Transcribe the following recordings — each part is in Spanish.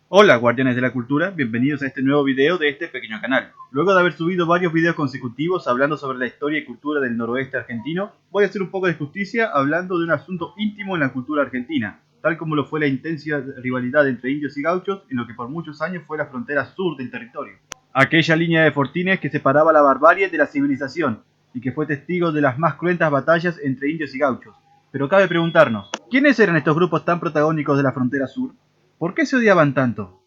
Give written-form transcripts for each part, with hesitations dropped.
Hola guardianes de la cultura, bienvenidos a este nuevo video de este pequeño canal. Luego de haber subido varios videos consecutivos hablando sobre la historia y cultura del noroeste argentino, voy a hacer un poco de justicia hablando de un asunto íntimo en la cultura argentina, tal como lo fue la intensa rivalidad entre indios y gauchos en lo que por muchos años fue la frontera sur del territorio. Aquella línea de fortines que separaba la barbarie de la civilización y que fue testigo de las más cruentas batallas entre indios y gauchos. Pero cabe preguntarnos, ¿quiénes eran estos grupos tan protagónicos de la frontera sur? ¿Por qué se odiaban tanto?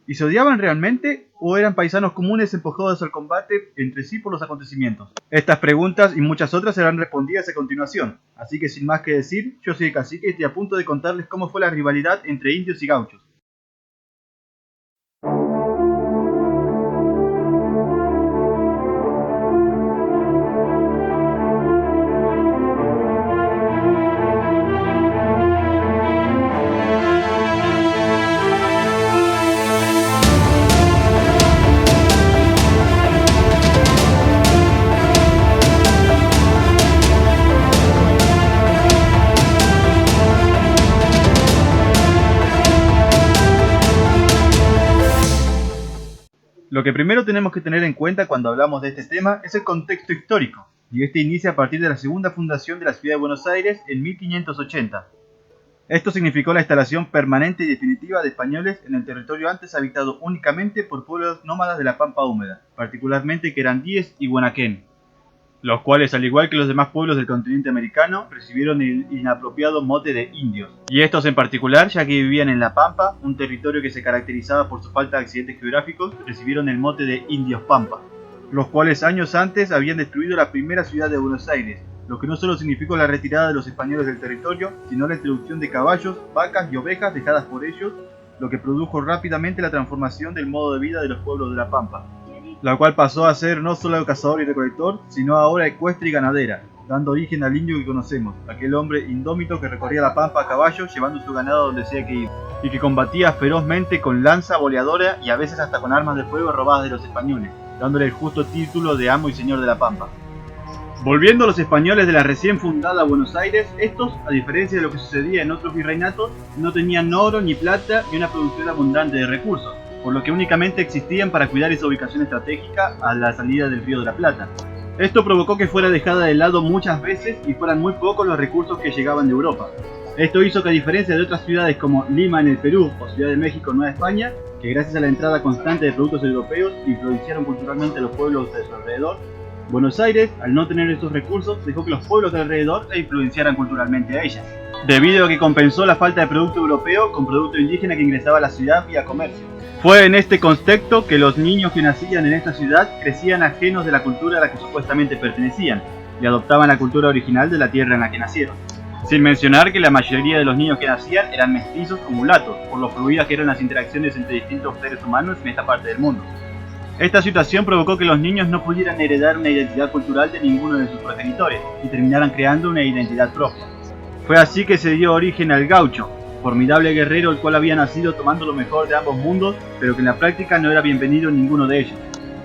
¿Y se odiaban realmente o eran paisanos comunes empujados al combate entre sí por los acontecimientos? Estas preguntas y muchas otras serán respondidas a continuación, así que sin más que decir, yo soy el Cacique y estoy a punto de contarles cómo fue la rivalidad entre indios y gauchos. Lo que primero tenemos que tener en cuenta cuando hablamos de este tema es el contexto histórico, y este inicia a partir de la segunda fundación de la ciudad de Buenos Aires en 1580. Esto significó la instalación permanente y definitiva de españoles en el territorio antes habitado únicamente por pueblos nómadas de la Pampa Húmeda, particularmente querandíes y huanaquén, los cuales, al igual que los demás pueblos del continente americano, recibieron el inapropiado mote de indios. Y estos en particular, ya que vivían en la Pampa, un territorio que se caracterizaba por su falta de accidentes geográficos, recibieron el mote de indios Pampa, los cuales años antes habían destruido la primera ciudad de Buenos Aires, lo que no solo significó la retirada de los españoles del territorio, sino la introducción de caballos, vacas y ovejas dejadas por ellos, lo que produjo rápidamente la transformación del modo de vida de los pueblos de la Pampa, la cual pasó a ser no solo cazador y recolector, sino ahora ecuestre y ganadera, dando origen al indio que conocemos, aquel hombre indómito que recorría la pampa a caballo llevando su ganado donde sea que iba, y que combatía ferozmente con lanza, boleadora y a veces hasta con armas de fuego robadas de los españoles, dándole el justo título de amo y señor de la pampa. Volviendo a los españoles de la recién fundada Buenos Aires, estos, a diferencia de lo que sucedía en otros virreinatos, no tenían oro ni plata ni una producción abundante de recursos, por lo que únicamente existían para cuidar esa ubicación estratégica a la salida del Río de la Plata. Esto provocó que fuera dejada de lado muchas veces y fueran muy pocos los recursos que llegaban de Europa. Esto hizo que, a diferencia de otras ciudades como Lima en el Perú o Ciudad de México en Nueva España, que gracias a la entrada constante de productos europeos influenciaron culturalmente a los pueblos de su alrededor, Buenos Aires, al no tener estos recursos, dejó que los pueblos de alrededor la influenciaran culturalmente a ella, debido a que compensó la falta de producto europeo con producto indígena que ingresaba a la ciudad vía comercio. Fue en este contexto que los niños que nacían en esta ciudad crecían ajenos de la cultura a la que supuestamente pertenecían, y adoptaban la cultura original de la tierra en la que nacieron. Sin mencionar que la mayoría de los niños que nacían eran mestizos o mulatos, por lo fluidas que eran las interacciones entre distintos seres humanos en esta parte del mundo. Esta situación provocó que los niños no pudieran heredar una identidad cultural de ninguno de sus progenitores, y terminaran creando una identidad propia. Fue así que se dio origen al gaucho, formidable guerrero el cual había nacido tomando lo mejor de ambos mundos, pero que en la práctica no era bienvenido en ninguno de ellos.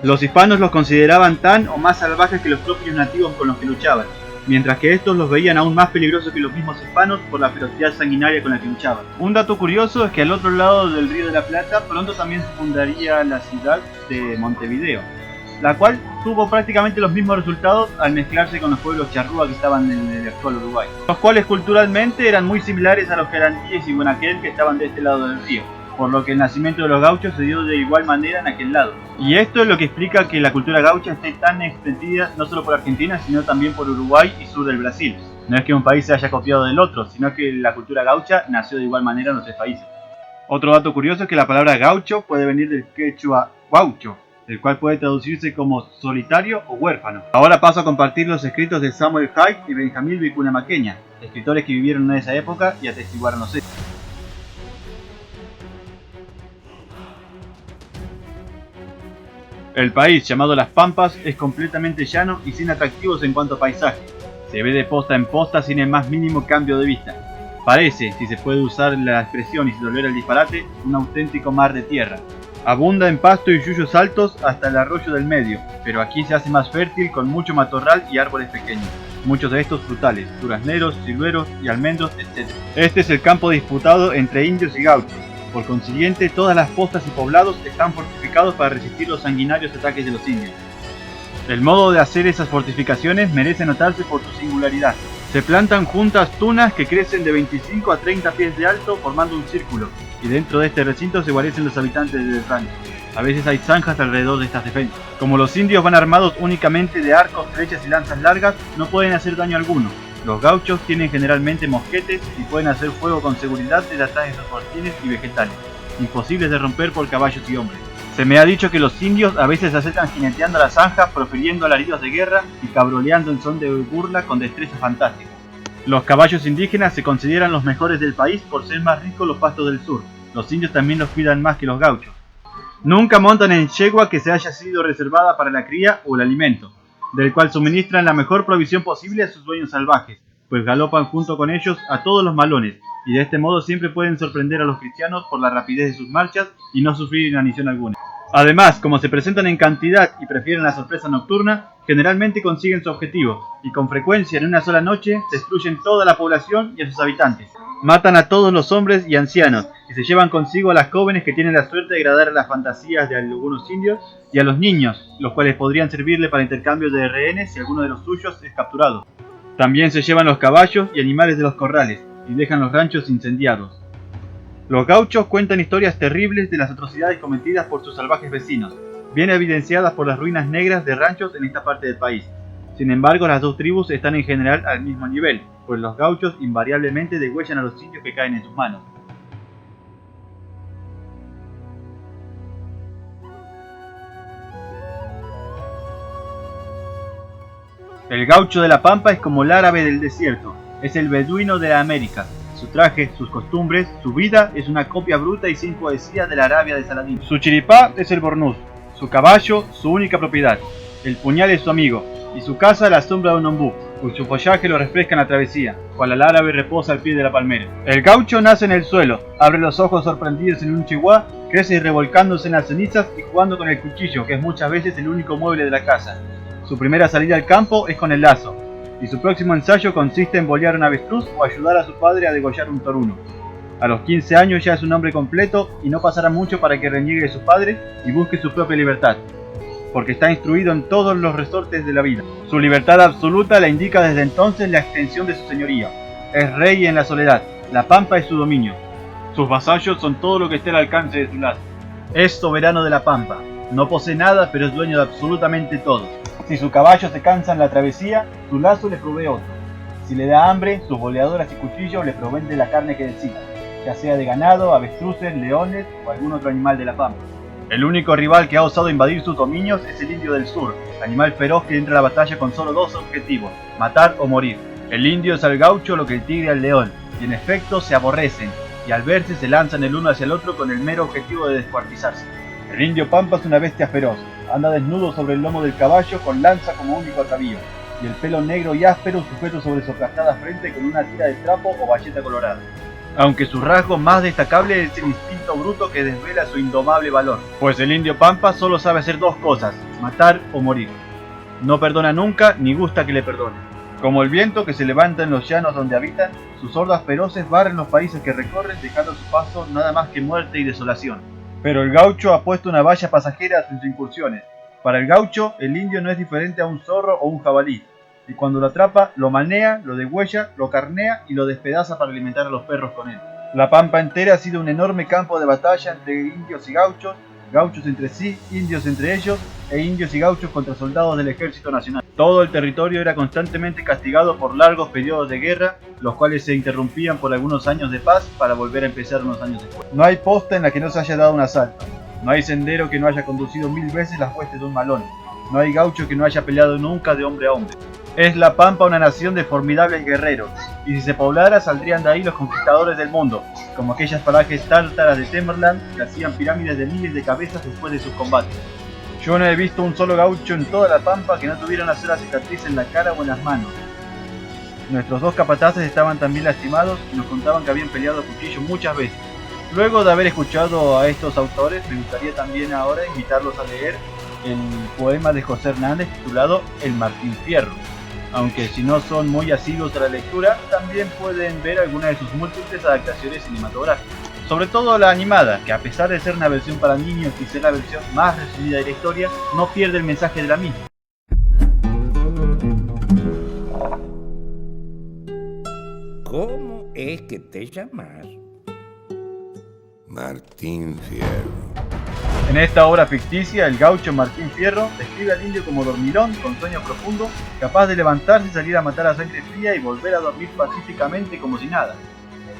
Los hispanos los consideraban tan o más salvajes que los propios nativos con los que luchaban, mientras que estos los veían aún más peligrosos que los mismos hispanos por la ferocidad sanguinaria con la que luchaban. Un dato curioso es que al otro lado del Río de la Plata pronto también se fundaría la ciudad de Montevideo, la cual tuvo prácticamente los mismos resultados al mezclarse con los pueblos charrúa que estaban en el actual Uruguay, los cuales culturalmente eran muy similares a los querandíes y huanaquén que estaban de este lado del río, por lo que el nacimiento de los gauchos se dio de igual manera en aquel lado. Y esto es lo que explica que la cultura gaucha esté tan extendida no solo por Argentina, sino también por Uruguay y sur del Brasil. No es que un país se haya copiado del otro, sino que la cultura gaucha nació de igual manera en los tres países. Otro dato curioso es que la palabra gaucho puede venir del quechua guaucho, el cual puede traducirse como solitario o huérfano. Ahora paso a compartir los escritos de Samuel Haidt y Benjamín Vicuna Maqueña, escritores que vivieron en esa época y atestiguaron los hechos. El país, llamado Las Pampas, es completamente llano y sin atractivos en cuanto a paisaje. Se ve de posta en posta sin el más mínimo cambio de vista. Parece, si se puede usar la expresión y sin doler el disparate, un auténtico mar de tierra. Abunda en pasto y yuyos altos hasta el arroyo del medio, pero aquí se hace más fértil con mucho matorral y árboles pequeños, muchos de estos frutales, durazneros, ciruelos y almendros, etc. Este es el campo disputado entre indios y gauchos. Por consiguiente, todas las postas y poblados están fortificados para resistir los sanguinarios ataques de los indios. El modo de hacer esas fortificaciones merece notarse por su singularidad. Se plantan juntas tunas que crecen de 25 a 30 pies de alto formando un círculo, y dentro de este recinto se guarecen los habitantes del rancho. A veces hay zanjas alrededor de estas defensas. Como los indios van armados únicamente de arcos, flechas y lanzas largas, no pueden hacer daño alguno. Los gauchos tienen generalmente mosquetes y pueden hacer fuego con seguridad desde atrás de sus fortines y vegetales, imposibles de romper por caballos y hombres. Se me ha dicho que los indios a veces se acercan jineteando a las zanjas, profiriendo alaridos de guerra y cabroleando en son de burla con destreza fantástica. Los caballos indígenas se consideran los mejores del país por ser más ricos los pastos del sur. Los indios también los cuidan más que los gauchos. Nunca montan en yegua que se haya sido reservada para la cría o el alimento, del cual suministran la mejor provisión posible a sus dueños salvajes, pues galopan junto con ellos a todos los malones, y de este modo siempre pueden sorprender a los cristianos por la rapidez de sus marchas y no sufrir inanición alguna. Además, como se presentan en cantidad y prefieren la sorpresa nocturna, generalmente consiguen su objetivo, y con frecuencia en una sola noche destruyen toda la población y a sus habitantes. Matan a todos los hombres y ancianos, y se llevan consigo a las jóvenes que tienen la suerte de agradar a las fantasías de algunos indios, y a los niños, los cuales podrían servirle para intercambio de rehenes si alguno de los suyos es capturado. También se llevan los caballos y animales de los corrales, y dejan los ranchos incendiados. Los gauchos cuentan historias terribles de las atrocidades cometidas por sus salvajes vecinos, bien evidenciadas por las ruinas negras de ranchos en esta parte del país. Sin embargo, las dos tribus están en general al mismo nivel, pues los gauchos invariablemente degüellan a los indios que caen en sus manos. El gaucho de la pampa es como el árabe del desierto, es el beduino de la América. Su traje, sus costumbres, su vida es una copia bruta y sin poesía de la Arabia de Saladín. Su chiripá es el bornús, su caballo su única propiedad, el puñal es su amigo, y su casa la sombra de un ombú, cuyo follaje lo refresca en la travesía, cual el árabe reposa al pie de la palmera. El gaucho nace en el suelo, abre los ojos sorprendidos en un chihuahua, crece revolcándose en las cenizas y jugando con el cuchillo, que es muchas veces el único mueble de la casa. Su primera salida al campo es con el lazo, y su próximo ensayo consiste en bolear un avestruz o ayudar a su padre a degollar un toruno. A los 15 años ya es un hombre completo y no pasará mucho para que reniegue de su padre y busque su propia libertad, porque está instruido en todos los resortes de la vida. Su libertad absoluta la indica desde entonces la extensión de su señorío. Es rey en la soledad, la pampa es su dominio. Sus vasallos son todo lo que esté al alcance de su lazo. Es soberano de la pampa, no posee nada pero es dueño de absolutamente todo. Si su caballo se cansa en la travesía, su lazo le provee otro. Si le da hambre, sus boleadoras y cuchillos le proveen de la carne que decida, ya sea de ganado, avestruces, leones o algún otro animal de la pampa. El único rival que ha osado invadir sus dominios es el indio del sur, animal feroz que entra a la batalla con solo dos objetivos, matar o morir. El indio es al gaucho lo que el tigre al león, y en efecto se aborrecen, y al verse se lanzan el uno hacia el otro con el mero objetivo de descuartizarse. El indio pampa es una bestia feroz, anda desnudo sobre el lomo del caballo con lanza como único atavío, y el pelo negro y áspero sujeto sobre su aplastada frente con una tira de trapo o bayeta colorada. Aunque su rasgo más destacable es el instinto bruto que desvela su indomable valor, pues el indio pampa solo sabe hacer dos cosas, matar o morir. No perdona nunca ni gusta que le perdonen. Como el viento que se levanta en los llanos donde habitan, sus hordas feroces barren los países que recorren dejando a su paso nada más que muerte y desolación. Pero el gaucho ha puesto una valla pasajera a sus incursiones. Para el gaucho, el indio no es diferente a un zorro o un jabalí, y cuando lo atrapa, lo manea, lo degüella, lo carnea y lo despedaza para alimentar a los perros con él. La pampa entera ha sido un enorme campo de batalla entre indios y gauchos, gauchos entre sí, indios entre ellos, e indios y gauchos contra soldados del Ejército Nacional. Todo el territorio era constantemente castigado por largos periodos de guerra, los cuales se interrumpían por algunos años de paz para volver a empezar unos años después. No hay posta en la que no se haya dado un asalto, no hay sendero que no haya conducido 1000 veces las huestes de un malón, no hay gaucho que no haya peleado nunca de hombre a hombre. Es la pampa una nación de formidables guerreros, y si se poblara saldrían de ahí los conquistadores del mundo, como aquellas parajes tártaras de Temerland que hacían pirámides de miles de cabezas después de sus combates. Yo no he visto un solo gaucho en toda la pampa que no tuviera una sola cicatriz en la cara o en las manos. Nuestros dos capataces estaban también lastimados y nos contaban que habían peleado a cuchillo muchas veces. Luego de haber escuchado a estos autores, me gustaría también ahora invitarlos a leer el poema de José Hernández titulado El Martín Fierro. Aunque si no son muy asiduos a la lectura, también pueden ver algunas de sus múltiples adaptaciones cinematográficas. sobre todo la animada, que a pesar de ser una versión para niños y ser la versión más resumida de la historia, no pierde el mensaje de la misma. ¿Cómo es que te llamas? Martín Fierro. En esta obra ficticia, el gaucho Martín Fierro describe al indio como dormilón, con sueño profundo, capaz de levantarse y salir a matar a sangre fría y volver a dormir pacíficamente como si nada.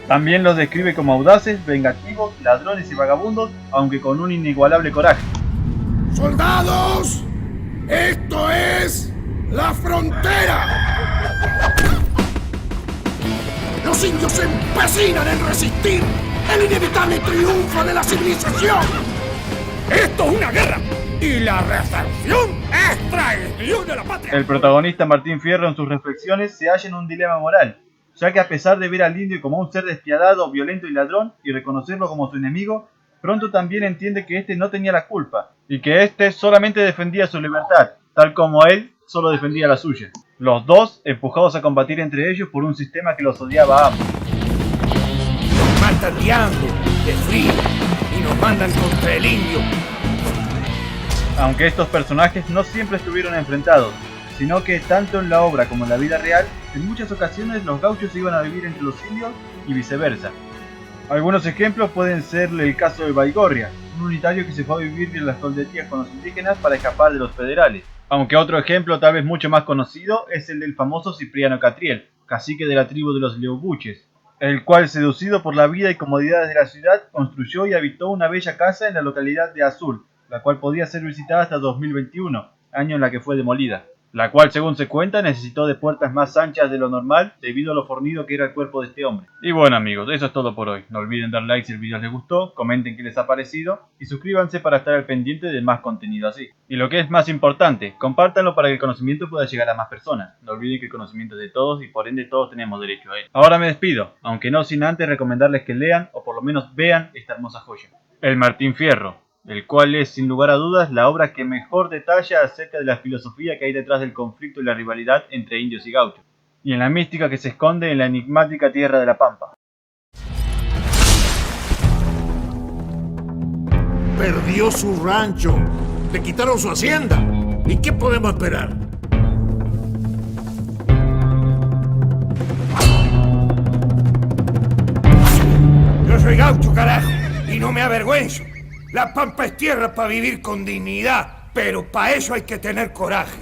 También los describe como audaces, vengativos, ladrones y vagabundos, aunque con un inigualable coraje. ¡Soldados! ¡Esto es la frontera! Los indios se empecinan en resistir el inevitable triunfo de la civilización. ¡Esto es una guerra! ¡Y la recepción es traición de la patria! El protagonista Martín Fierro en sus reflexiones se halla en un dilema moral, ya que a pesar de ver al indio como un ser despiadado, violento y ladrón, y reconocerlo como su enemigo, pronto también entiende que éste no tenía la culpa, y que éste solamente defendía su libertad, tal como él solo defendía la suya. Los dos empujados a combatir entre ellos por un sistema que los odiaba a ambos. Nos matan de hambre, de frío, y nos mandan contra el indio. Aunque estos personajes no siempre estuvieron enfrentados, sino que tanto en la obra como en la vida real, en muchas ocasiones los gauchos iban a vivir entre los indios y viceversa. Algunos ejemplos pueden ser el caso de Baigorria, un unitario que se fue a vivir en las tolderías con los indígenas para escapar de los federales. Aunque otro ejemplo tal vez mucho más conocido es el del famoso Cipriano Catriel, cacique de la tribu de los Leobuches, el cual, seducido por la vida y comodidades de la ciudad, construyó y habitó una bella casa en la localidad de Azul, la cual podía ser visitada hasta 2021, año en la que fue demolida, la cual, según se cuenta, necesitó de puertas más anchas de lo normal debido a lo fornido que era el cuerpo de este hombre. Y bueno amigos, eso es todo por hoy. No olviden dar like si el video les gustó, comenten qué les ha parecido y suscríbanse para estar al pendiente de más contenido así. Y lo que es más importante, compártanlo para que el conocimiento pueda llegar a más personas. No olviden que el conocimiento es de todos y por ende todos tenemos derecho a él. Ahora me despido, aunque no sin antes recomendarles que lean o por lo menos vean esta hermosa joya. El Martín Fierro, el cual es, sin lugar a dudas, la obra que mejor detalla acerca de la filosofía que hay detrás del conflicto y la rivalidad entre indios y gauchos, y en la mística que se esconde en la enigmática tierra de la Pampa. Perdió su rancho, le quitaron su hacienda. ¿Y qué podemos esperar? Yo soy gaucho, carajo, y no me avergüenzo. La Pampa es tierra para vivir con dignidad, pero para eso hay que tener coraje.